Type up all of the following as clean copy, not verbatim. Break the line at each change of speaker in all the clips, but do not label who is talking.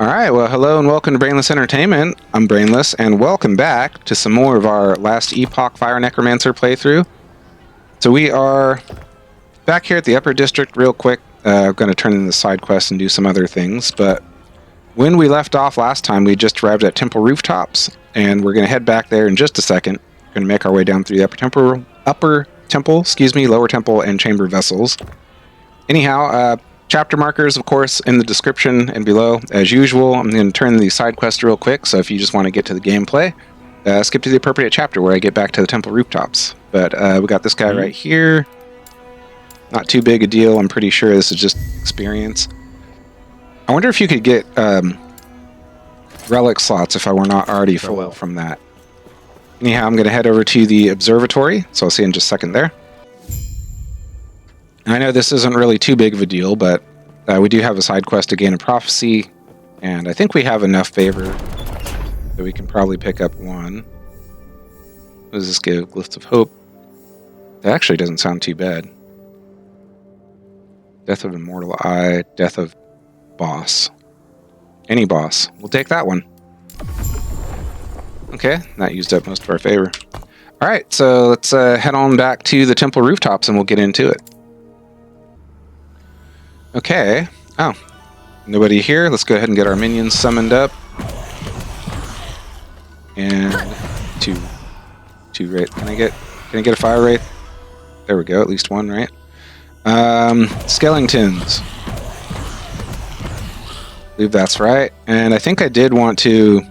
Alright, well hello and welcome to Brainless Entertainment. I'm Brainless, and welcome back to some more of our Last Epoch Fire Necromancer playthrough. So we are back here at the Upper District real quick. I'm going to turn in the side quest and do some other things, but when we left off last time, we just arrived at Temple Rooftops, and we're going to head back there in just a second. We're going to make our way down through the Lower Temple, and Chamber Vessels. Anyhow, chapter markers, of course, in the description and below. As usual, I'm going to turn the side quest real quick, so if you just want to get to the gameplay, skip to the appropriate chapter where I get back to the Temple Rooftops. But we got this guy right here. Not too big a deal. I'm pretty sure this is just experience. I wonder if you could get relic slots if I were not already full from that. Anyhow, I'm going to head over to the observatory, so I'll see you in just a second there. I know this isn't really too big of a deal, but we do have a side quest to gain a prophecy, and I think we have enough favor that we can probably pick up one. What does this give? Glyphs of Hope. That actually doesn't sound too bad. Death of Immortal Eye, Death of Boss. Any boss. We'll take that one. Okay, that used up most of our favor. Alright, so let's head on back to the Temple Rooftops and we'll get into it. Okay. Oh. Nobody here. Let's go ahead and get our minions summoned up. And two wraith. Can I get a fire wraith? There we go, at least one, right? Skeletons. I believe that's right. And I think I did want to...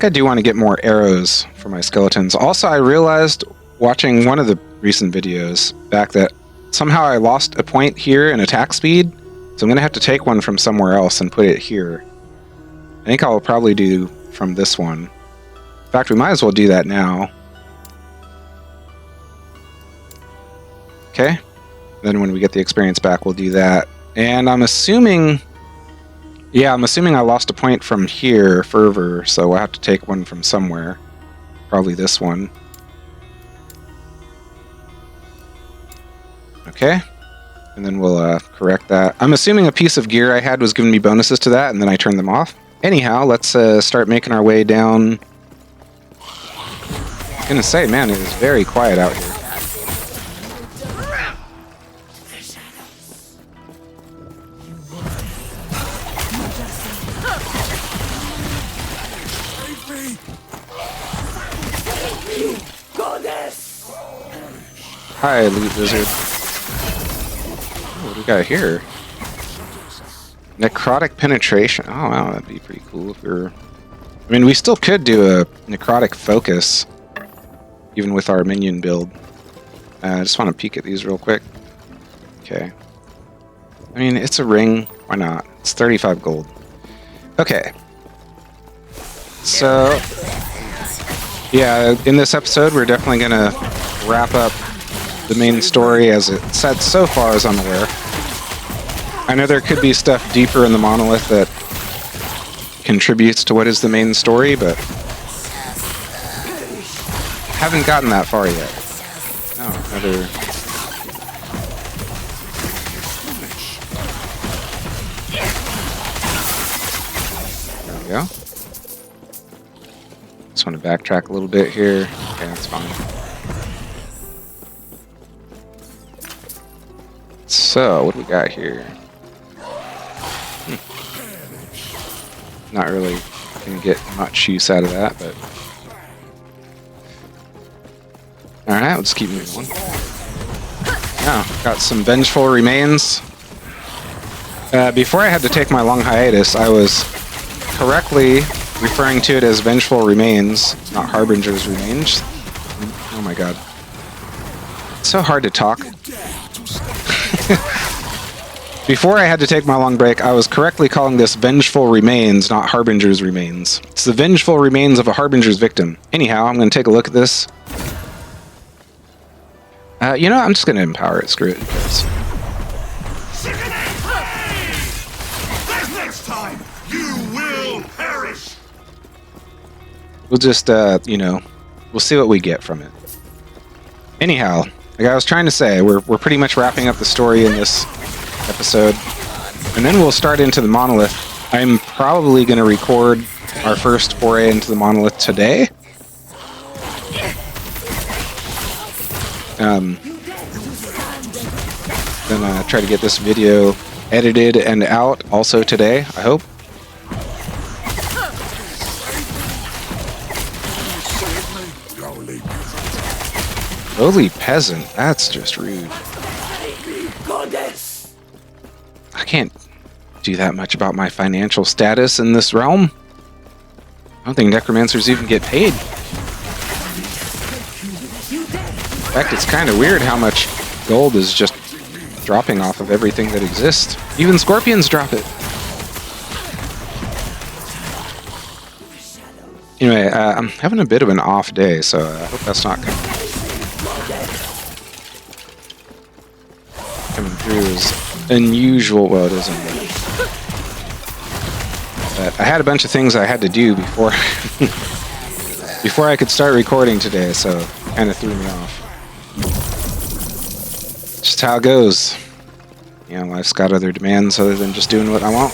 I do want to get more arrows for my skeletons. Also, I realized watching one of the recent videos back that somehow I lost a point here in attack speed, so I'm going to have to take one from somewhere else and put it here. I think I'll probably do from this one. In fact, we might as well do that now. Okay. Then when we get the experience back, we'll do that. And I'm assuming... Yeah, I'm assuming I lost a point from here, Fervor, so we'll have to take one from somewhere. Probably this one. Okay. And then we'll correct that. I'm assuming a piece of gear I had was giving me bonuses to that, and then I turned them off. Anyhow, let's start making our way down. I'm gonna say, man, it is very quiet out here. Hi, Elite Wizard. Oh, what do we got here? Necrotic Penetration. Oh, wow, that'd be pretty cool if we were... I mean, we still could do a Necrotic Focus, even with our minion build. I just want to peek at these real quick. Okay. I mean, it's a ring. Why not? It's 35 gold. Okay. So, yeah, in this episode, we're definitely going to wrap up the main story as it's said so far as I'm aware. I know there could be stuff deeper in the Monolith that contributes to what is the main story, but haven't gotten that far yet. Oh, another... There we go. Just want to backtrack a little bit here. Okay, that's fine. So, what do we got here? Not really going to get much use out of that, but... Alright, let's keep moving on. Now, got some Vengeful Remains. Before I had to take my long hiatus, I was correctly referring to it as Vengeful Remains, not Harbinger's Remains. Oh my god. It's so hard to talk. Before I had to take my long break, I was correctly calling this Vengeful Remains, not Harbinger's Remains. It's the vengeful remains of a Harbinger's victim. Anyhow, I'm going to take a look at this. You know, I'm just going to empower it. Screw it.
Next time, you will perish.
We'll just, you know, we'll see what we get from it. Anyhow, like I was trying to say, we're pretty much wrapping up the story in this episode. And then we'll start into the Monolith. I'm probably going to record our first foray into the Monolith today. Then try to get this video edited and out also today, I hope. Lowly peasant, that's just rude. I can't do that much about my financial status in this realm. I don't think necromancers even get paid. In fact, it's kind of weird how much gold is just dropping off of everything that exists. Even scorpions drop it. Anyway, I'm having a bit of an off day, so I hope that's not coming through as unusual. Well, it isn't. But I had a bunch of things I had to do before before I could start recording today, so kind of threw me off. Just how it goes. You know, life's got other demands other than just doing what I want.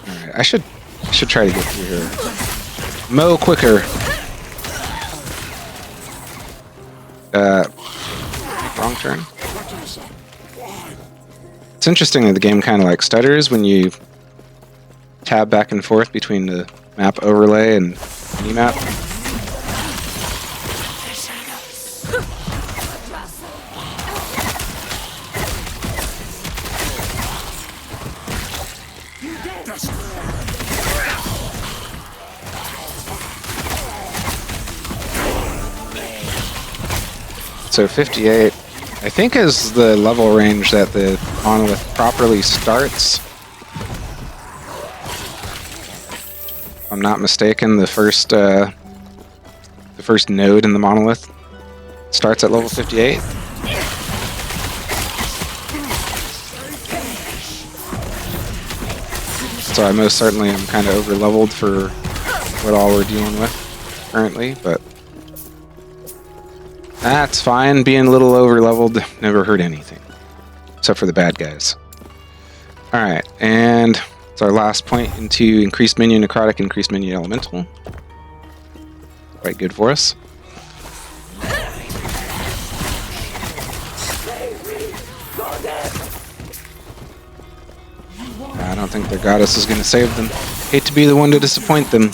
Alright, I should try to get through here. Mow quicker. Wrong turn. It's interesting that the game kind of like stutters when you tab back and forth between the map overlay and mini-map. So 58, I think, is the level range that the Monolith properly starts. If I'm not mistaken, the first node in the Monolith starts at level 58. So I most certainly am kind of over-leveled for what all we're dealing with currently, but that's fine. Being a little over-leveled never hurt anything, except for the bad guys. Alright, and it's our last point into increased menu necrotic, increased menu elemental. Quite good for us. I don't think their goddess is going to save them. Hate to be the one to disappoint them.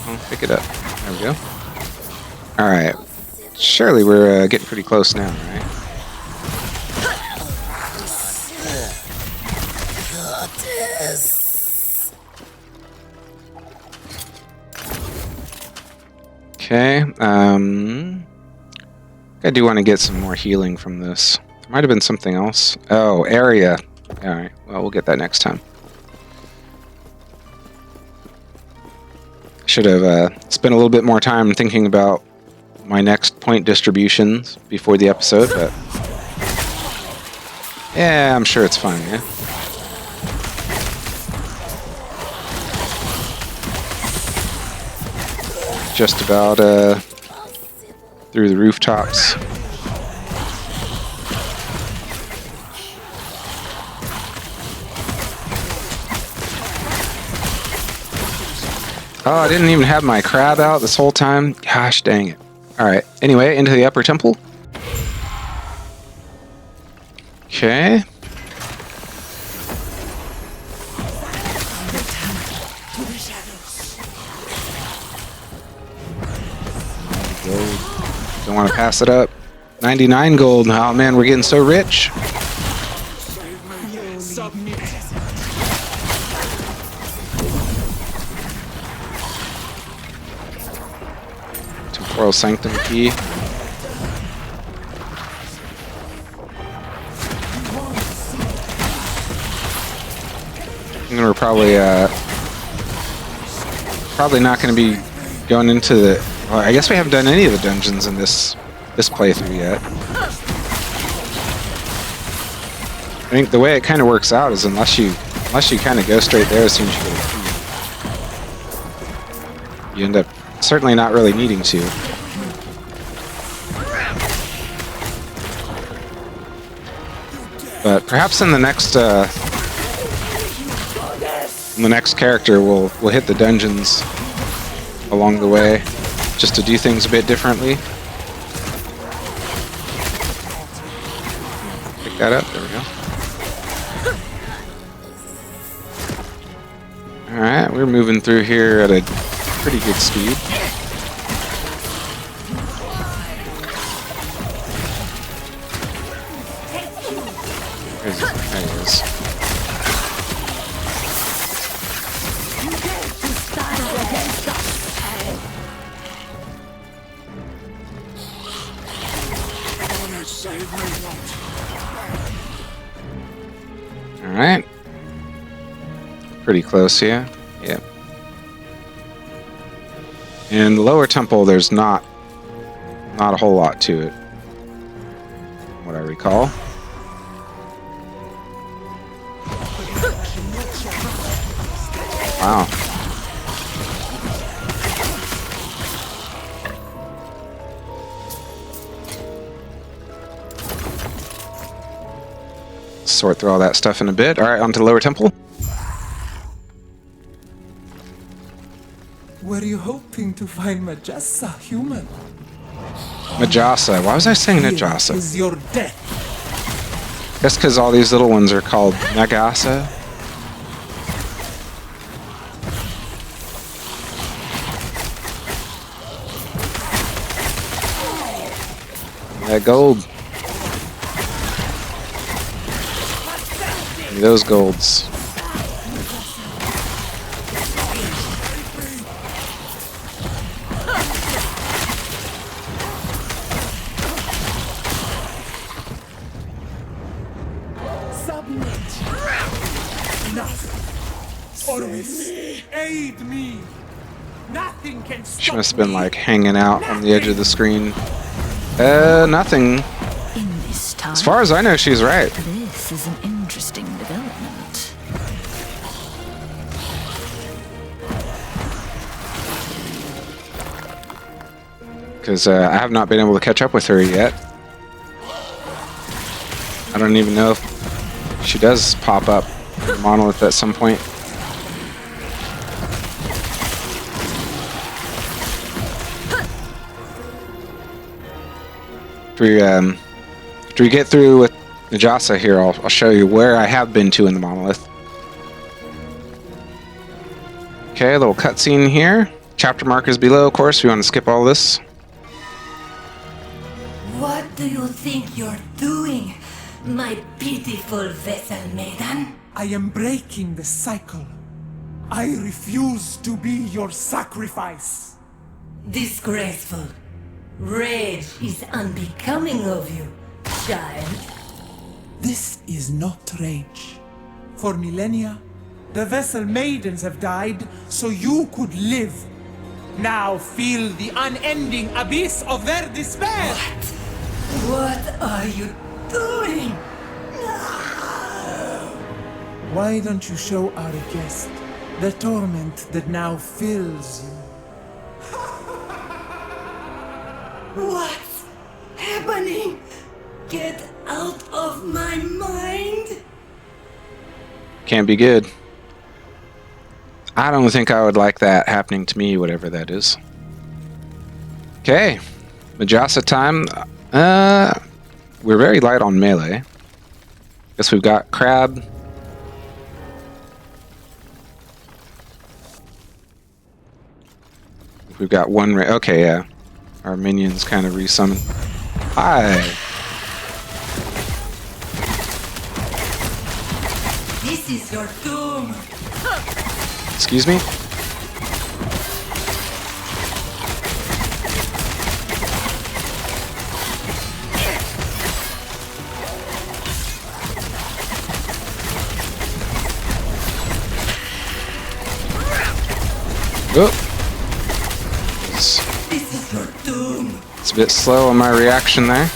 Oh, pick it up. There we go. Alright. Surely we're getting pretty close now, right? Okay, I do want to get some more healing from this. There might have been something else. Oh, area. Alright, well, we'll get that next time. Should have spent a little bit more time thinking about my next point distributions before the episode, but yeah, I'm sure it's fine, yeah? Just about through the rooftops. Oh, I didn't even have my crab out this whole time. Gosh dang it. Alright, anyway, into the upper temple. Okay. Don't want to pass it up. 99 gold. Oh man, we're getting so rich. Temple Sanctum key. And we're probably not going to be going into the. Well, I guess we haven't done any of the dungeons in this playthrough yet. I think the way it kind of works out is unless you kind of go straight there as soon as you get a key. You end up certainly not really needing to. But perhaps in the next character, we'll hit the dungeons along the way, just to do things a bit differently. Pick that up. There we go. All right, we're moving through here at a pretty good speed. There he is. All right. Pretty close here. Yep. In the lower temple, there's not a whole lot to it, from what I recall. Wow. Sort through all that stuff in a bit. All right, on to the lower temple.
Were you hoping to find Majasa human?
Majasa. Why was I saying Najasa?
Is your death.
That's because all these little ones are called Nagasa. That gold. Give me those golds.
Aid me. Nothing can stop
She must have been like hanging out on the edge of the screen. Nothing.
In this time,
As far as I know, she's right.
this is an interesting development.
Because I have not been able to catch up with her yet. I don't even know if she does pop up in the Monolith at some point. After we get through with Majasa here, I'll show you where I have been to in the Monolith. Okay, a little cutscene here. Chapter markers below, of course. We want to skip all this.
What do you think you're doing, my beautiful vessel maiden?
I am breaking the cycle. I refuse to be your sacrifice.
Disgraceful. Rage is unbecoming of you, child.
This is not rage. For millennia, the vessel maidens have died so you could live. Now feel the unending abyss of their despair.
What are you doing?
Why don't you show our guest the torment that now fills you?
What's happening? Get out of my mind!
Can't be good. I don't think I would like that happening to me, whatever that is. Okay. Majasa time. We're very light on melee. Guess we've got Crab. We've got one. Okay, yeah. Our minions kind of resummon. Hi.
This is your doom!
Excuse me? Oh.
This is your doom!
It's a bit slow on my reaction there.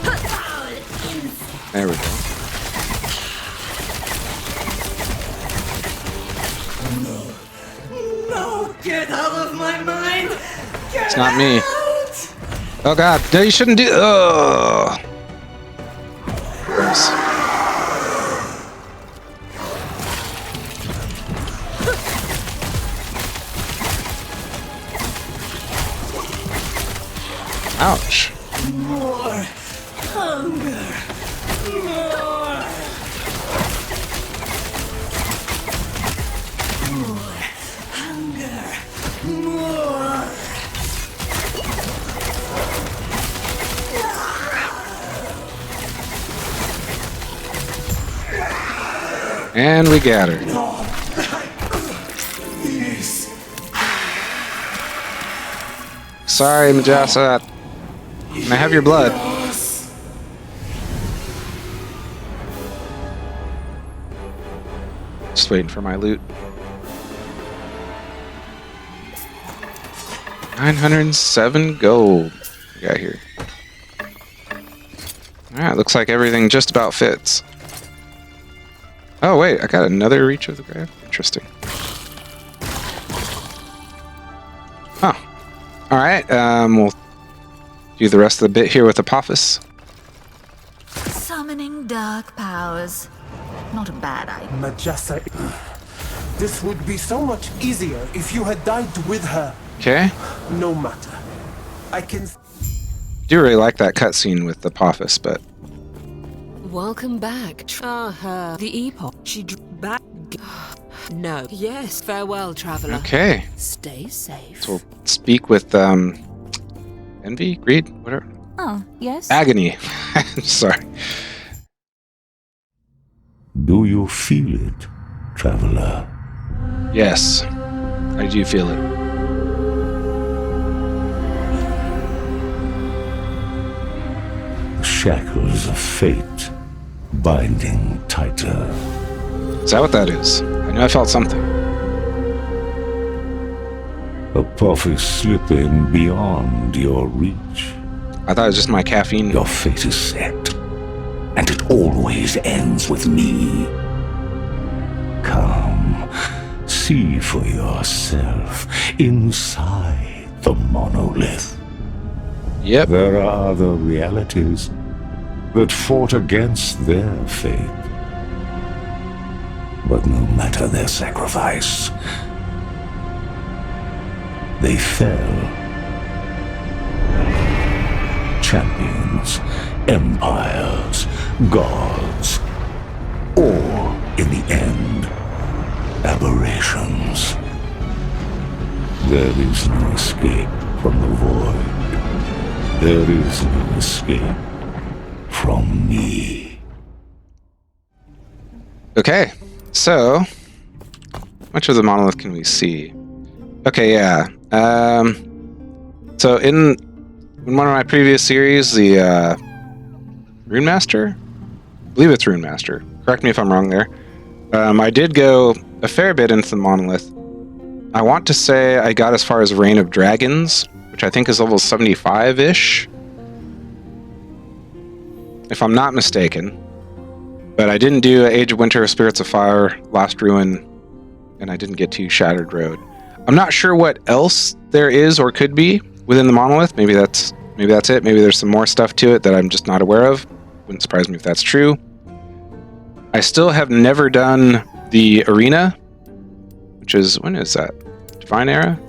Foul
There we go.
No, get out of my mind! Get
It's not me.
out!
Oh god, no, you shouldn't do. Oh. Gross. Ouch.
More hunger! More! More hunger! More!
And we got her.
Yes.
Sorry, Majasa. Can I have your blood? Just waiting for my loot. 907 gold. We got here. Alright, looks like everything just about fits. Oh wait, I got another Reach of the Grave? Interesting. Oh. Alright, we'll do the rest of the bit here with Apophis.
Summoning dark powers. Not a bad idea.
Majasa. This would be so much easier if you had died with her.
Okay.
No matter. I can.
Do really like that cutscene with Apophis, but
Welcome back. The Epoch. She back. No. Yes. Farewell, traveler.
okay.
Stay safe.
So we'll speak with Envy? Greed? Whatever.
Oh, yes?
Agony. Sorry.
Do you feel it, traveler?
Yes. I do feel it.
The shackles of fate binding tighter.
Is that what that is? I knew I felt something.
Apophis slipping beyond your reach.
I thought it was just my caffeine.
Your fate is set, and it always ends with me. Come, see for yourself inside the monolith.
Yep.
There are other realities that fought against their fate. But no matter their sacrifice, they fell. Champions, empires, gods, or, in the end, aberrations. There is no escape from the void. There is no escape from me.
Okay. So, how much of the monolith can we see? Okay, yeah. So in one of my previous series, the Rune Master? I believe it's Rune Master. Correct me if I'm wrong there. I did go a fair bit into the monolith. I want to say I got as far as Reign of Dragons, which I think is level 75-ish. If I'm not mistaken. But I didn't do Age of Winter, Spirits of Fire, Lost Ruin, and I didn't get to Shattered Road. I'm not sure what else there is or could be within the monolith. Maybe that's it. Maybe there's some more stuff to it that I'm just not aware of. Wouldn't surprise me if that's true. I still have never done the arena, which is, when is that? Divine Era?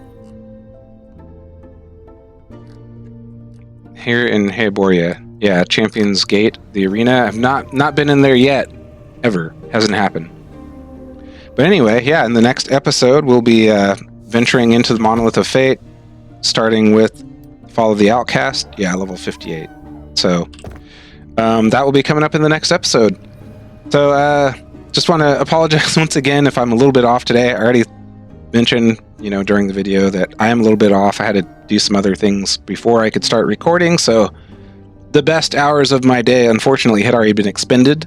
Here in Heorot. Yeah, Champion's Gate, the arena. I've not been in there yet. Ever. Hasn't happened. But anyway, yeah, in the next episode, we'll be venturing into the Monolith of Fate, starting with Fall of the Outcast. Yeah, level 58. So, that will be coming up in the next episode. So, just want to apologize once again if I'm a little bit off today. I already mentioned, during the video that I am a little bit off. I had to do some other things before I could start recording, so the best hours of my day, unfortunately, had already been expended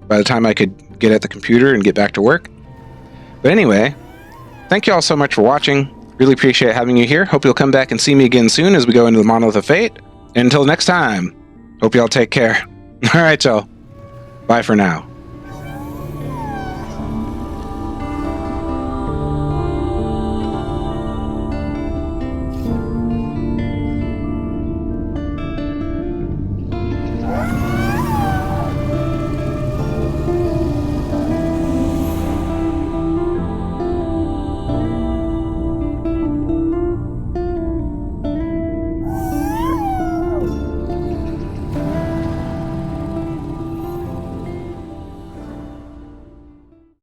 by the time I could get at the computer and get back to work. But anyway, thank you all so much for watching. Really appreciate having you here. Hope you'll come back and see me again soon as we go into the Monolith of Fate. And until next time, hope y'all take care. All right, y'all. Bye for now.